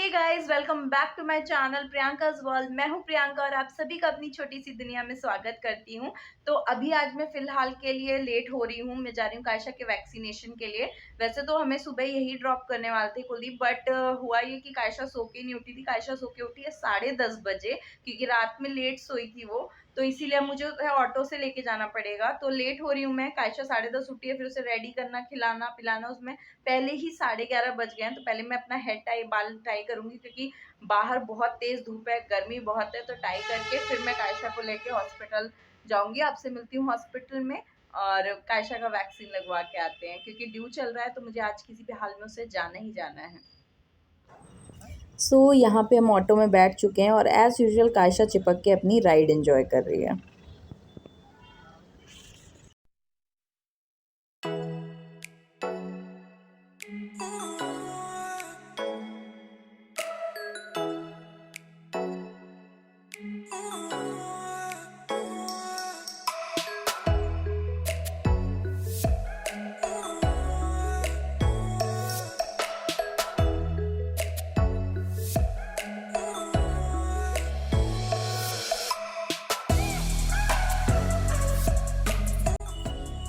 Hey guys, welcome back to my channel Priyanka's world. मैं हूं प्रियंका और आप सभी का अपनी छोटी सी दुनिया में स्वागत करती हूं। तो अभी आज मैं फिलहाल के लिए लेट हो रही हूं। मैं जा रही हूं कायशा के वैक्सीनेशन के लिए। वैसे तो हमें सुबह यही ड्रॉप करने वाले थे कुलदीप, बट हुआ ये कि कायशा सो के नहीं उठी थी। कायशा सो के उठी है 10:30 बजे, क्योंकि रात में लेट सोई थी वो। तो इसीलिए मुझे ऑटो से लेके जाना पड़ेगा। तो लेट हो रही हूँ मैं। कायशा 10:30 उठी है, फिर उसे रेडी करना, खिलाना पिलाना, उसमें पहले ही 11:30 बज गए हैं। तो पहले मैं अपना हेड टाई, बाल टाई करूंगी, क्योंकि बाहर बहुत तेज धूप है, गर्मी बहुत है। तो टाई करके फिर मैं कायशा को लेके हॉस्पिटल जाऊंगी। आपसे मिलती हूँ हॉस्पिटल में और कायशा का वैक्सीन लगवा के आते हैं, क्योंकि ड्यू चल रहा है तो मुझे आज किसी भी हाल में उसे जाना ही जाना है। यहाँ पे हम ऑटो में बैठ चुके हैं और एज़ यूजुअल कायशा चिपक के अपनी राइड एंजॉय कर रही है।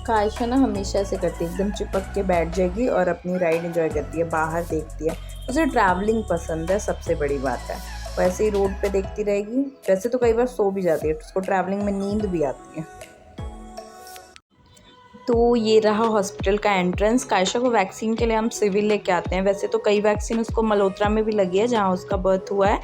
कायशा ना हमेशा ऐसे करती है, एकदम चिपक के बैठ जाएगी और अपनी राइड एंजॉय करती है, बाहर देखती है। उसे ट्रैवलिंग पसंद है, सबसे बड़ी बात है। वो ऐसे ही रोड पे देखती रहेगी। वैसे तो कई बार सो भी जाती है, उसको ट्रैवलिंग में नींद भी आती है। तो ये रहा हॉस्पिटल का एंट्रेंस। कायशा को वैक्सीन के लिए हम सिविल लेके आते हैं। वैसे तो कई वैक्सीन उसको मल्होत्रा में भी लगी है, जहाँ उसका बर्थ हुआ है,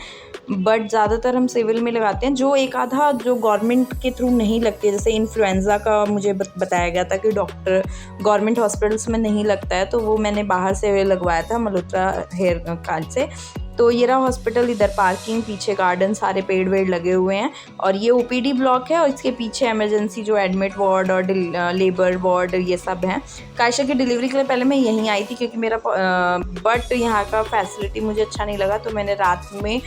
बट ज़्यादातर हम सिविल में लगाते हैं। जो एक आधा जो गवर्नमेंट के थ्रू नहीं लगती है, जैसे इन्फ्लुएंज़ा का मुझे बताया गया था कि डॉक्टर गवर्नमेंट हॉस्पिटल्स में नहीं लगता है, तो वो मैंने बाहर से लगवाया था मल्होत्रा हेयर कार्ड से। तो ये रहा हॉस्पिटल, इधर पार्किंग, पीछे गार्डन, सारे पेड़ वेड़ लगे हुए हैं। और ये ओपीडी ब्लॉक है और इसके पीछे इमरजेंसी जो एडमिट वार्ड और लेबर वार्ड ये सब हैं। कायशा की डिलीवरी के लिए पहले मैं यहीं आई थी, क्योंकि मेरा बट यहाँ का फैसिलिटी मुझे अच्छा नहीं लगा, तो मैंने रात में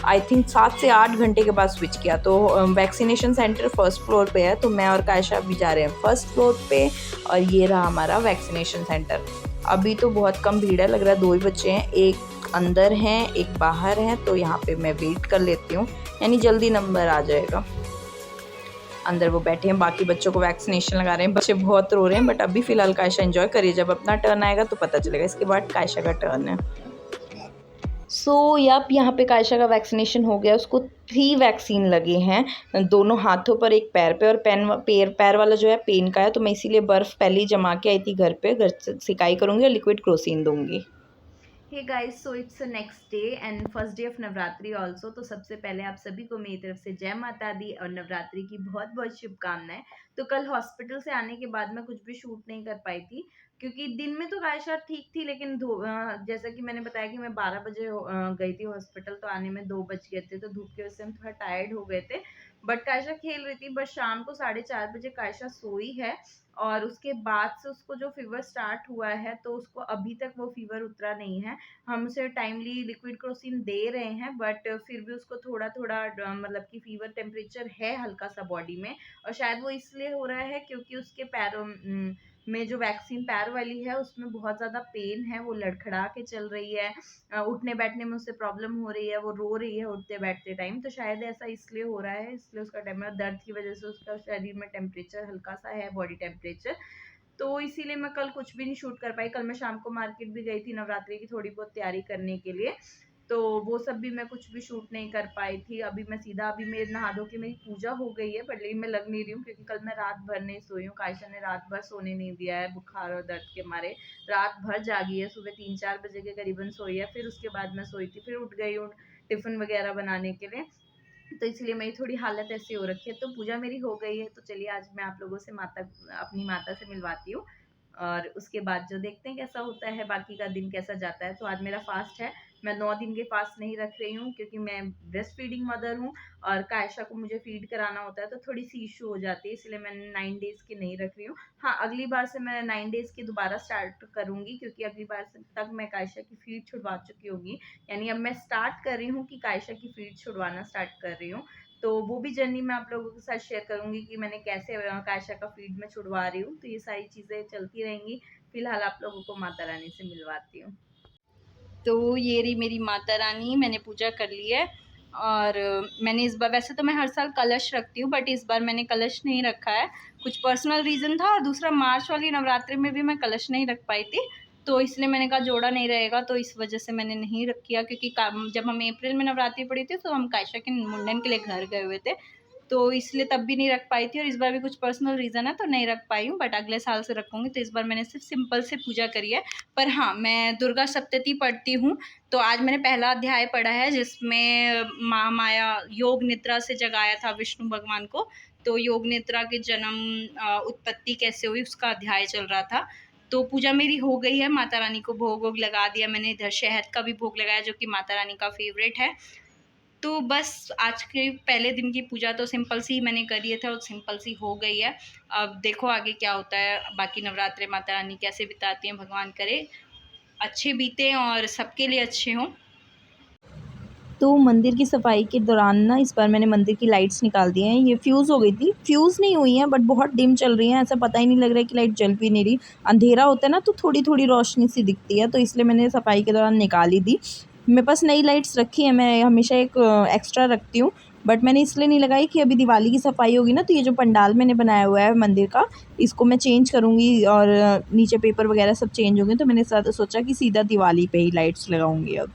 आई थिंक 7 से 8 घंटे के बाद स्विच किया। तो वैक्सीनेशन सेंटर फर्स्ट फ्लोर पे है, तो मैं और कायशा अभी जा रहे हैं फर्स्ट फ्लोर पे। और ये रहा हमारा वैक्सीनेशन सेंटर। अभी तो बहुत कम भीड़ है, लग रहा है 2 ही बच्चे हैं, एक अंदर हैं एक बाहर हैं। तो यहाँ पे मैं वेट कर लेती हूँ, यानी जल्दी नंबर आ जाएगा। अंदर वो बैठे हैं, बाकी बच्चों को वैक्सीनेशन लगा रहे हैं। बच्चे बहुत रो रहे हैं, बट अभी फ़िलहाल कायशा एंजॉय करिए, जब अपना टर्न आएगा तो पता चलेगा। इसके बाद कायशा का टर्न है। यप, यहाँ पे कायशा का वैक्सीनेशन हो गया। उसको 3 वैक्सीन लगे हैं, दोनों हाथों पर, एक पैर पे। और पैर वाला जो है पेन का है, तो मैं इसीलिए बर्फ़ पहले ही जमा के आई थी घर पे। घर से सिकाई करूँगी और लिक्विड क्रोसिन दूँगी। Hey guys, so it's next day and first day of Navratri also. तो सबसे पहले आप सभी को मेरी तरफ से जय माता दी और नवरात्रि की बहुत बहुत शुभकामनाएं। तो कल हॉस्पिटल से आने के बाद मैं कुछ भी शूट नहीं कर पाई थी, क्योंकि दिन में तो कायशा ठीक थी, लेकिन जैसा कि मैंने बताया कि मैं 12 बजे गई थी हॉस्पिटल, तो आने में 2 बज गए थे। तो धूप की वजह से हम थोड़ा टायर्ड हो गए थे, बट कायशा खेल रही थी। बस शाम को 4:30 बजे कायशा सोई है, और उसके बाद से उसको जो फीवर स्टार्ट हुआ है, तो उसको अभी तक वो फीवर उतरा नहीं है। हम उसे टाइमली लिक्विड क्रोसिन दे रहे हैं, बट फिर भी उसको थोड़ा थोड़ा मतलब कि फीवर टेम्परेचर है हल्का सा बॉडी में। और शायद वो इसलिए हो रहा है क्योंकि उसके पैरों में जो वैक्सीन पैर वाली है, उसमें बहुत ज़्यादा पेन है, वो लड़खड़ा के चल रही है। उठने बैठने में उससे प्रॉब्लम हो रही है, वो रो रही है उठते बैठते टाइम। तो शायद ऐसा इसलिए हो रहा है, इसलिए उसका दर्द की वजह से उसका शरीर में टेम्परेचर हल्का सा है, बॉडी टेम्परेचर। तो इसीलिए मैं कल कुछ भी नहीं शूट कर पाई। कल मैं शाम को मार्केट भी गई थी नवरात्रि की थोड़ी बहुत तैयारी करने के लिए, तो वो सब भी मैं कुछ भी शूट नहीं कर पाई थी। अभी मैं सीधा, अभी मेरे नहा धो के मेरी पूजा हो गई है, पर लेकिन मैं लग नहीं रही हूँ, क्योंकि कल मैं रात भर नहीं सोई हूँ। कायशा ने रात भर सोने नहीं दिया है, बुखार और दर्द के मारे रात भर जागी है। सुबह 3-4 बजे के करीबन सोई है, फिर उसके बाद मैं सोई थी, फिर उठ गई हूँ टिफिन वगैरह बनाने के लिए। तो इसलिए मेरी थोड़ी हालत ऐसी हो रखी है। तो पूजा मेरी हो गई है, तो चलिए आज मैं आप लोगों से अपनी माता से मिलवाती हूँ, और उसके बाद जो देखते हैं कैसा होता है, बाकी का दिन कैसा जाता है। तो आज मेरा फास्ट है। मैं 9 दिन के फास्ट नहीं रख रही हूँ, क्योंकि मैं ब्रेस्ट फीडिंग मदर हूँ और कायशा को मुझे फीड कराना होता है, तो थोड़ी सी इशू हो जाती है, इसलिए मैंने 9 डेज की नहीं रख रही हूँ। हाँ, अगली बार से मैं 9 डेज की दोबारा स्टार्ट करूंगी, क्योंकि अगली बार से तक मैं कायशा की फीड छुड़वा चुकी होगी। यानी अब मैं स्टार्ट कर रही हूँ कि कायशा की फीड छुड़वाना स्टार्ट कर रही हूँ। तो वो भी जर्नी मैं आप लोगों के साथ शेयर करूंगी कि मैंने कैसे कायशा का फीड में छुड़वा रही हूँ। तो ये सारी चीजें चलती रहेंगी। फिलहाल आप लोगों को माता रानी से मिलवाती हूँ। तो ये रही मेरी माता रानी, मैंने पूजा कर ली है। और मैंने इस बार, वैसे तो मैं हर साल कलश रखती हूँ, बट इस बार मैंने कलश नहीं रखा है, कुछ पर्सनल रीज़न था। और दूसरा, मार्च वाली नवरात्रि में भी मैं कलश नहीं रख पाई थी, तो इसलिए मैंने कहा जोड़ा नहीं रहेगा, तो इस वजह से मैंने नहीं रख किया। क्योंकि जब हम अप्रैल में नवरात्रि पड़ी थी तो हम कायशा के मुंडन के लिए घर गए हुए थे, तो इसलिए तब भी नहीं रख पाई थी। और इस बार भी कुछ पर्सनल रीज़न है तो नहीं रख पाई हूँ, बट अगले साल से रखूँगी। तो इस बार मैंने सिर्फ सिंपल से पूजा करी है। पर हाँ, मैं दुर्गा सप्तशती पढ़ती हूँ, तो आज मैंने पहला अध्याय पढ़ा है, जिसमें माँ माया योग निद्रा से जगाया था विष्णु भगवान को। तो योग निद्रा के जन्म, उत्पत्ति कैसे हुई, उसका अध्याय चल रहा था। तो पूजा मेरी हो गई है, माता रानी को भोग वोग लगा दिया मैंने। इधर शहद का भी भोग लगाया, जो कि माता रानी का फेवरेट है। तो बस आज के पहले दिन की पूजा तो सिंपल सी मैंने करी है, और सिंपल सी हो गई है। अब देखो आगे क्या होता है, बाकी नवरात्रे माता रानी कैसे बिताती हैं, भगवान करे अच्छे बीते और सबके लिए अच्छे हों। तो मंदिर की सफाई के दौरान ना इस बार मैंने मंदिर की लाइट्स निकाल दी हैं। ये फ्यूज़ हो गई थी, फ्यूज़ नहीं हुई हैं बट बहुत डिम चल रही हैं, ऐसा पता ही नहीं लग रहा है कि लाइट जल भी नहीं रही। अंधेरा होता है ना तो थोड़ी-थोड़ी रोशनी सी दिखती है, तो इसलिए मैंने सफाई के दौरान निकाल ही दी। मेरे पास नई लाइट्स रखी हैं, मैं हमेशा एक एक्स्ट्रा रखती हूँ, बट मैंने इसलिए नहीं लगाई कि अभी दिवाली की सफाई होगी ना, तो ये जो पंडाल मैंने बनाया हुआ है मंदिर का, इसको मैं चेंज करूँगी और नीचे पेपर वगैरह सब चेंज होंगे, तो मैंने सोचा कि सीधा दिवाली पे ही लाइट्स लगाऊँगी अब।